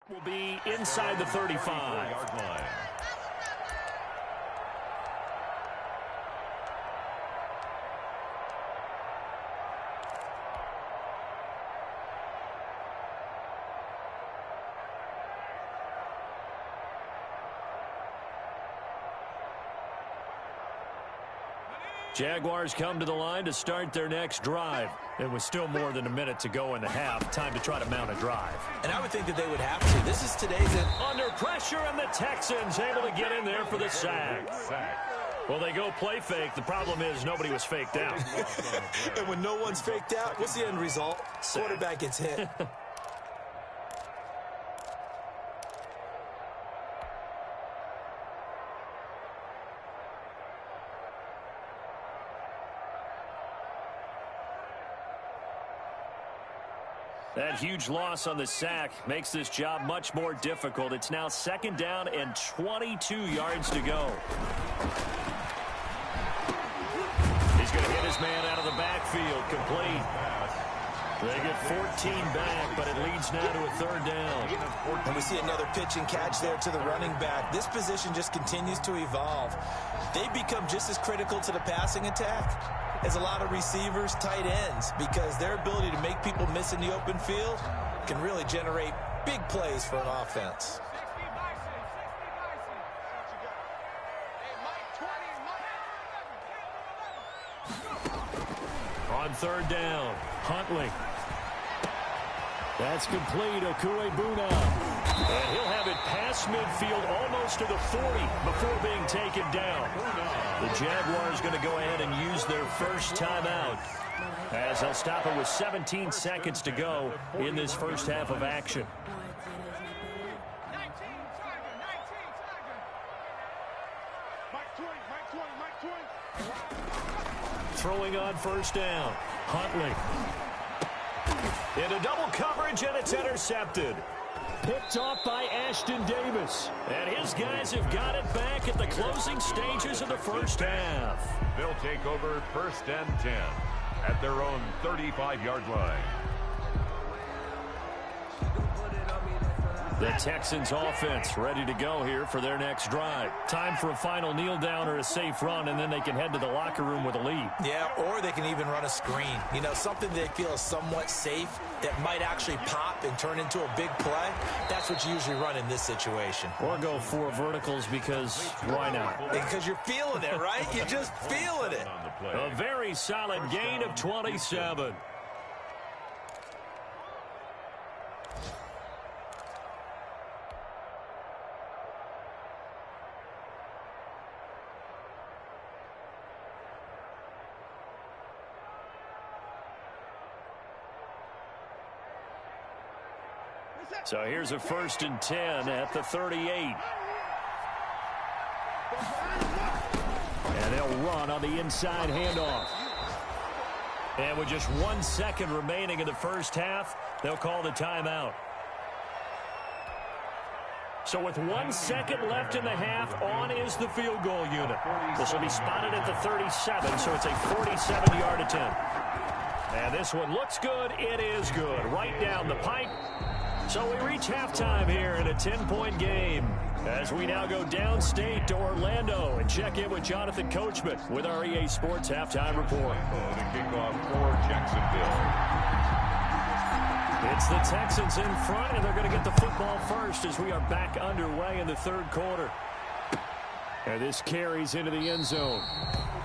Will be inside the 35-yard line. Jaguars come to the line to start their next drive. And with still more than a minute to go in the half, time to try to mount a drive. And I would think that they would have to. This is today's... Under pressure, and the Texans able to get in there for the sack. Well, they go play fake. The problem is nobody was faked out. And when no one's faked out, what's the end result? Quarterback gets hit. That huge loss on the sack makes this job much more difficult. It's now 2nd down and 22 yards to go. He's going to hit his man out of the backfield. Complete. They get 14 back, but it leads now to a 3rd down. And we see another pitch and catch there to the running back. This position just continues to evolve. They become just as critical to the passing attack as a lot of receivers, tight ends, because their ability to make people miss in the open field can really generate big plays for an offense. On 3rd down, Huntley. That's complete. Okuebuna. And he'll have it past midfield almost to the 40 before being taken down. The Jaguars going to go ahead and use their first timeout as they'll stop it with 17 seconds to go in this first half of action. Throwing on 1st down, Huntley. Into double coverage, and it's intercepted. Picked off by Ashton Davis. And his guys have got it back at the closing stages of the first half. They'll take over 1st and 10 at their own 35-yard line. The Texans offense ready to go here for their next drive. Time for a final kneel down or a safe run, and then they can head to the locker room with a lead. Yeah, or they can even run a screen. You know, something they feel is somewhat safe that might actually pop and turn into a big play. That's what you usually run in this situation. Or go 4 verticals because why not? Because you're feeling it, right? You're just feeling it. A very solid gain of 27. So here's a 1st and 10 at the 38. And they'll run on the inside handoff. And with just 1 second remaining in the first half, they'll call the timeout. So with 1 second left in the half, on is the field goal unit. This will be spotted at the 37, so it's a 47-yard attempt. And this one looks good. It is good. Right down the pipe. So we reach halftime here in a 10-point game as we now go downstate to Orlando and check in with Jonathan Coachman with our EA Sports Halftime Report. The kickoff for Jacksonville. It's the Texans in front, and they're going to get the football first as we are back underway in the 3rd quarter. And this carries into the end zone.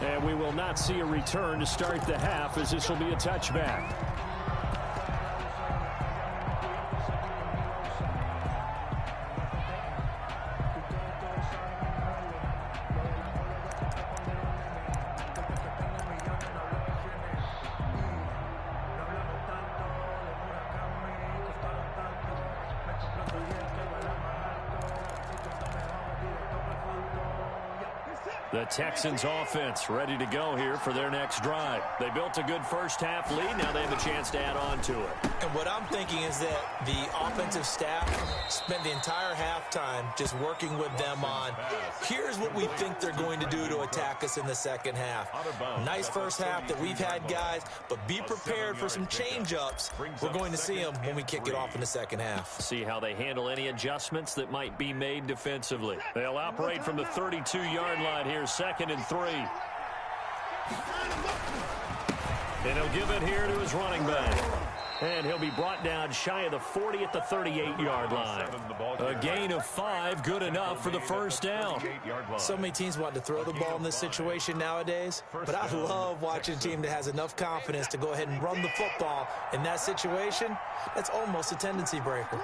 And we will not see a return to start the half as this will be a touchback. The Texans offense ready to go here for their next drive. They built a good first-half lead. Now they have a chance to add on to it. And what I'm thinking is that the offensive staff spent the entire halftime just working with them on, here's what we think they're going to do to attack us in the second half. Nice first half that we've had, guys, but be prepared for some change-ups. We're going to see them when we kick it off in the second half. See how they handle any adjustments that might be made defensively. They'll operate from the 32-yard line here, 2nd and 3. And he'll give it here to his running back. And he'll be brought down shy of the 40 at the 38-yard line. A gain of 5, good enough for the first down. So many teams want to throw the ball in this situation nowadays, but I love watching a team that has enough confidence to go ahead and run the football in that situation. That's almost a tendency breaker.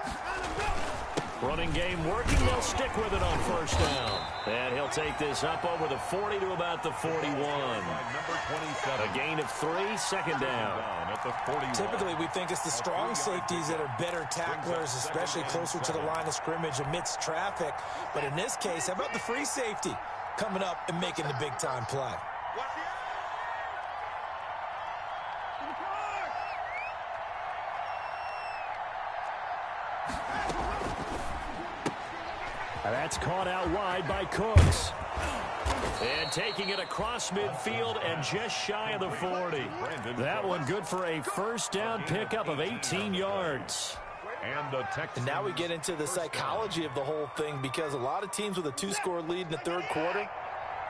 Running game working. They'll stick with it on first down. And he'll take this up over the 40 to about the 41. A gain of 3, 2nd down. Typically, we think it's the strong safeties that are better tacklers, especially closer to the line of scrimmage amidst traffic. But in this case, how about the free safety coming up and making the big-time play? That's caught out wide by Cooks. And taking it across midfield and just shy of the 40. That one good for a first down pickup of 18 yards. And now we get into the psychology of the whole thing, because a lot of teams with a 2-score lead in the third quarter,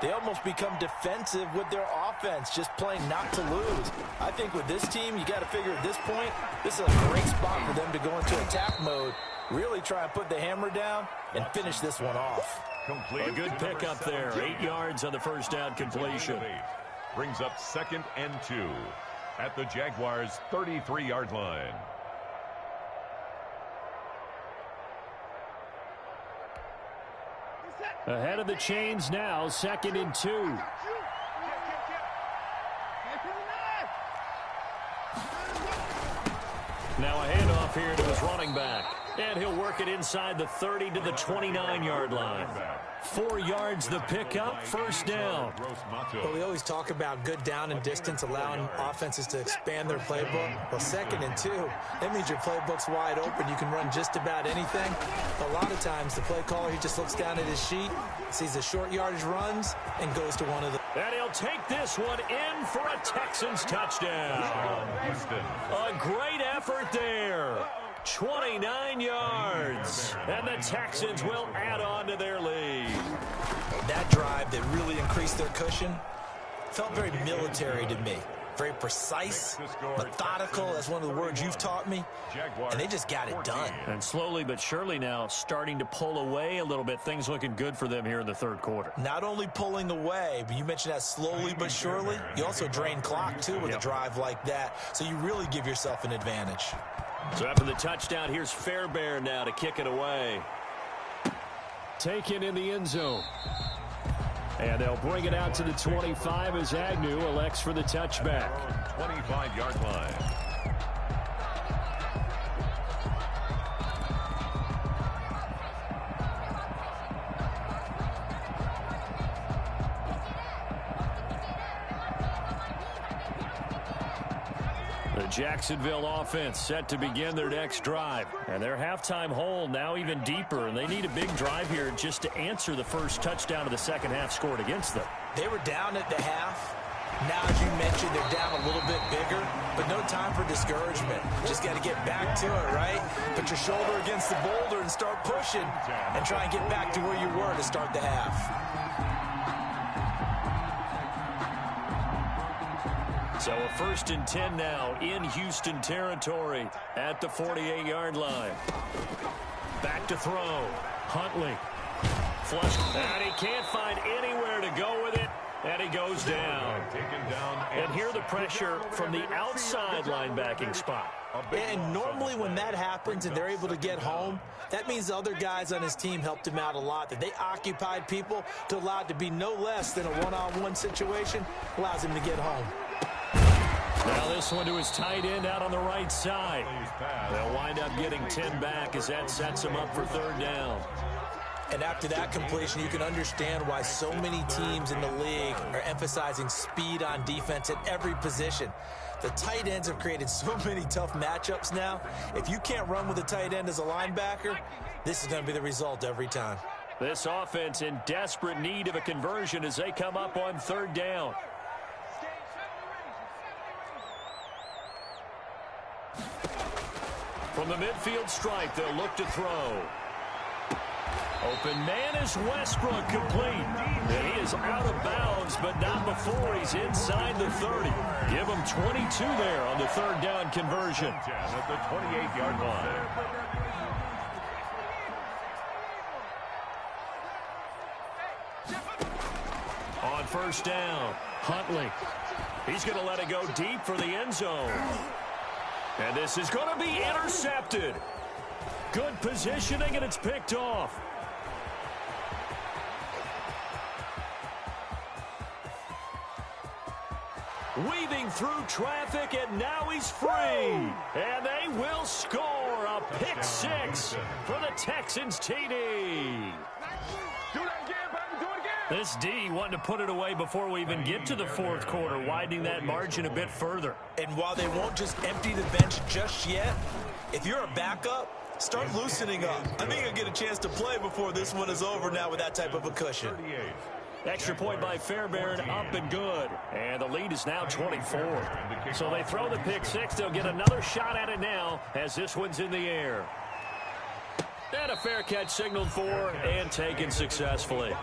they almost become defensive with their offense, just playing not to lose. I think with this team, you got to figure at this point, this is a great spot for them to go into attack mode, really try and put the hammer down and finish this one off. A good pickup there. 8 yards on the first down completion. Brings up 2nd and 2 at the Jaguars' 33-yard line. Ahead of the chains now, 2nd and 2. Now a handoff here to his running back. And he'll work it inside the 30 to the 29-yard line. 4 yards the pickup, first down. Well, we always talk about good down and distance, allowing offenses to expand their playbook. Well, 2nd and 2, that means your playbook's wide open. You can run just about anything. A lot of times, the play caller, he just looks down at his sheet, sees the short yardage runs, and goes to one of the... And he'll take this one in for a Texans touchdown. A great effort there. 29 yards. And the Texans will add on to their lead. That drive that really increased their cushion felt very military to me. Very precise, methodical. That's one of the words you've taught me. And they just got it done. And slowly but surely now starting to pull away a little bit. Things looking good for them here in the third quarter. Not only pulling away, but you mentioned that slowly but surely. You also drain clock, too, with a drive like that. So you really give yourself an advantage. So after the touchdown, here's Fairbairn now to kick it away. Taken in the end zone. And they'll bring it out to the 25 as Agnew elects for the touchback. 25-yard line. The Jacksonville offense set to begin their next drive. And their halftime hole now even deeper. And they need a big drive here just to answer the first touchdown of the second half scored against them. They were down at the half. Now, as you mentioned, they're down a little bit bigger, but no time for discouragement. Just got to get back to it, right? Put your shoulder against the boulder and start pushing and try and get back to where you were to start the half. So a 1st and 10 now in Houston territory at the 48-yard line. Back to throw. Huntley. Flush. And he can't find anywhere to go with it. And he goes down. And here the pressure from the outside linebacking spot. And normally when that happens and they're able to get home, that means the other guys on his team helped him out a lot. That they occupied people to allow it to be no less than a one-on-one situation, allows him to get home. Now this one to his tight end out on the right side. They'll wind up getting 10 back as that sets him up for third down. And after that completion, you can understand why so many teams in the league are emphasizing speed on defense at every position. The tight ends have created so many tough matchups now. If you can't run with a tight end as a linebacker, this is going to be the result every time. This offense in desperate need of a conversion as they come up on third down. From the midfield stripe, they'll look to throw. Open man is Westbrook, complete. And he is out of bounds, but not before he's inside the 30. Give him 22 there on the third down conversion. At the 28-yard line. On first down, Huntley. He's going to let it go deep for the end zone. And this is going to be intercepted. Good positioning, and it's picked off. Weaving through traffic, and now he's free. And they will score a pick six for the Texans TD. This D wanting to put it away before we even get to the fourth quarter, widening that margin a bit further. And while they won't just empty the bench just yet, if you're a backup, start loosening up. I think you'll get a chance to play before this one is over now with that type of a cushion. Extra point by Fairbairn, up and good. And the lead is now 24. So they throw the pick six. They'll get another shot at it now as this one's in the air. And a fair catch signaled for and taken successfully.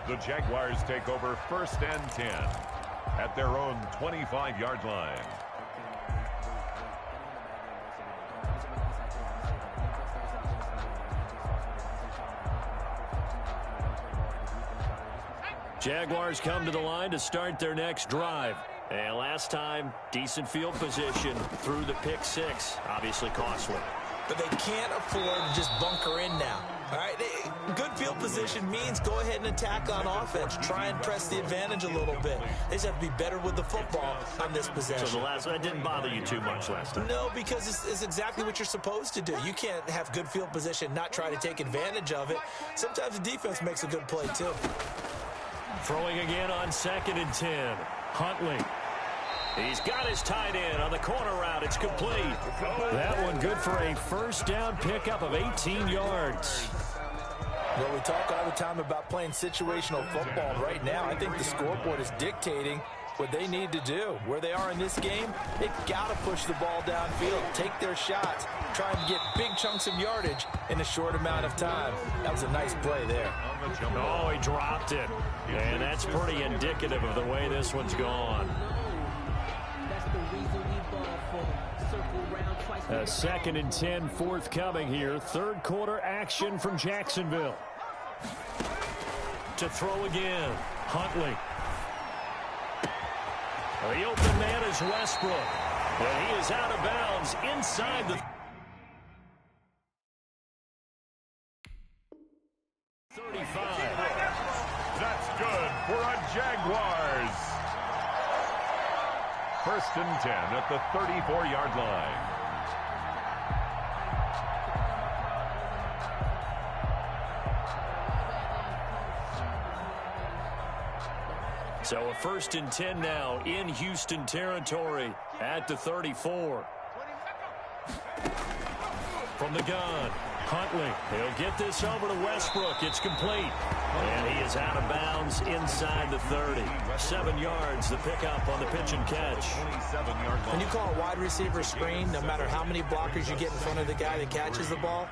The Jaguars take over first and 10 at their own 25-yard line. Jaguars come to the line to start their next drive. And last time, decent field position through the pick six. Obviously costly. But they can't afford to just bunker in now. All right, good field position means go ahead and attack on offense. Try and press the advantage a little bit. They just have to be better with the football on this possession. So the last one didn't bother you too much last time? No, because it's exactly what you're supposed to do. You can't have good field position, not try to take advantage of it. Sometimes the defense makes a good play, too. Throwing again on 2nd and 10. Huntley. He's got his tight end on the corner route. It's complete. That one good for a first down pickup of 18 yards. Well, we talk all the time about playing situational football. Right now, I think the scoreboard is dictating what they need to do. Where they are in this game, they've got to push the ball downfield, take their shots, try and get big chunks of yardage in a short amount of time. That was a nice play there. Oh, he dropped it. And that's pretty indicative of the way this one's gone. A 2nd and 10 forthcoming here. Third quarter action from Jacksonville. To throw again. Huntley. The open man is Westbrook. And he is out of bounds inside the 35. That's good for a Jaguars. First and 10 at the 34-yard line. So a 1st and 10 now in Houston territory at the 34. From the gun, Huntley. He'll get this over to Westbrook. It's complete. And he is out of bounds inside the 30. 7 yards, the pickup on the pitch and catch. When you call a wide receiver screen, no matter how many blockers you get in front of the guy that catches the ball,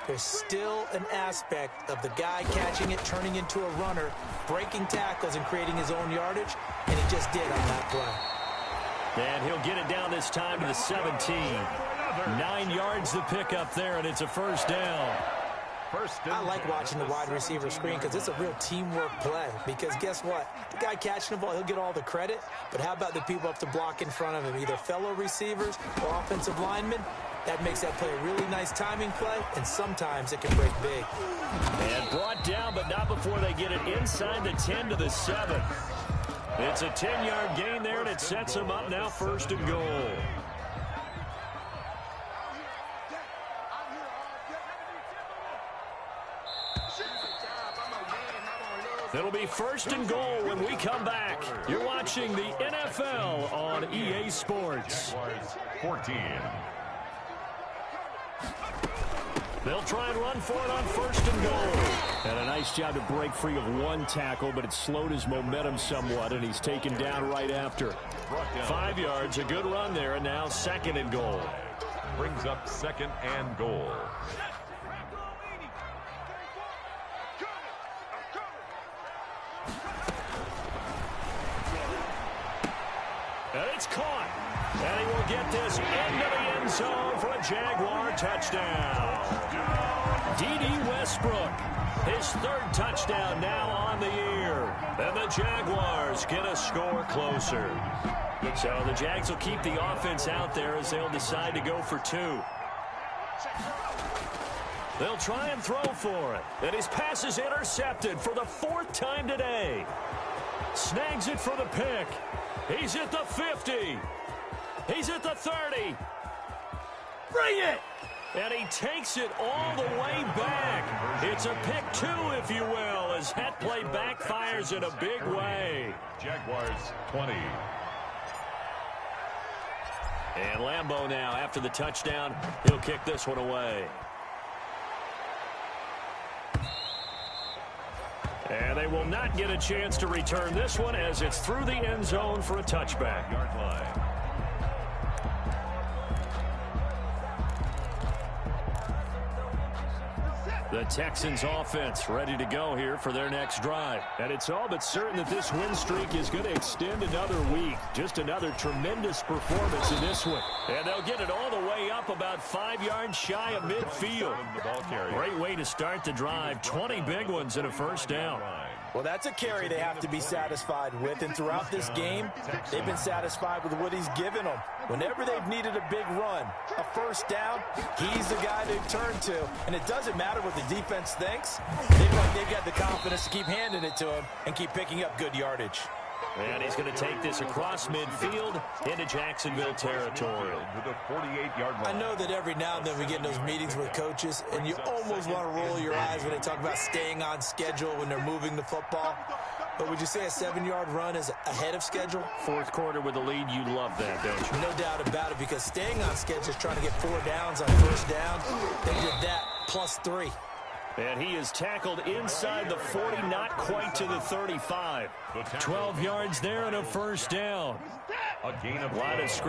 there's still an aspect of the guy catching it, turning into a runner, breaking tackles and creating his own yardage, and he just did on that play. And he'll get it down this time to the 17. 9 yards the pickup there, and it's a first down. I like watching the wide receiver screen because it's a real teamwork play. Because guess what? The guy catching the ball, he'll get all the credit. But how about the people up to block in front of him, either fellow receivers or offensive linemen? That makes that play a really nice timing play, and sometimes it can break big. And brought down, but not before they get it inside the 10 to the 7. It's a 10-yard gain there, and it sets them up now 1st and goal. It'll be 1st and goal when we come back. You're watching the NFL on EA Sports. Jaguars 14. They'll try and run for it on 1st and goal. And a nice job to break free of one tackle, but it slowed his momentum somewhat, and he's taken down right after. 5 yards, a good run there, and now 2nd and goal. Brings up 2nd and goal. And it's caught. And he will get this into the end zone for a Jaguar touchdown. D.D. Westbrook, his 3rd touchdown now on the year. And the Jaguars get a score closer. So the Jags will keep the offense out there as they'll decide to go for 2. They'll try and throw for it. And his pass is intercepted for the 4th time today. Snags it for the pick. He's at the 50. He's at the 30. Bring it! And he takes it all the way back. It's a pick 2, if you will, as that play backfires in a big way. Jaguars 20. And Lambeau now, after the touchdown, he'll kick this one away. And they will not get a chance to return this one as it's through the end zone for a touchback. Yard line. The Texans offense ready to go here for their next drive. And it's all but certain that this win streak is going to extend another week. Just another tremendous performance in this one. And they'll get it all the way up about 5 yards shy of midfield. Great way to start the drive. 20 big ones and a 1st down. Well, that's a carry they have to be satisfied with, and throughout this game, they've been satisfied with what he's given them. Whenever they've needed a big run, a 1st down, he's the guy to turn to. And it doesn't matter what the defense thinks. They've got the confidence to keep handing it to him and keep picking up good yardage. And he's going to take this across midfield into Jacksonville territory. To the 48-yard line. I know that every now and then we get in those meetings with coaches, and you almost want to roll your eyes when they talk about staying on schedule when they're moving the football. But would you say a 7-yard run is ahead of schedule? 4th quarter with a lead, you love that, don't you? No doubt about it, because staying on schedule is trying to get 4 downs on 1st down. They did that plus 3. And he is tackled inside the 40, not quite to the 35. 12 yards there and a 1st down. A gain of Line of scrimmage.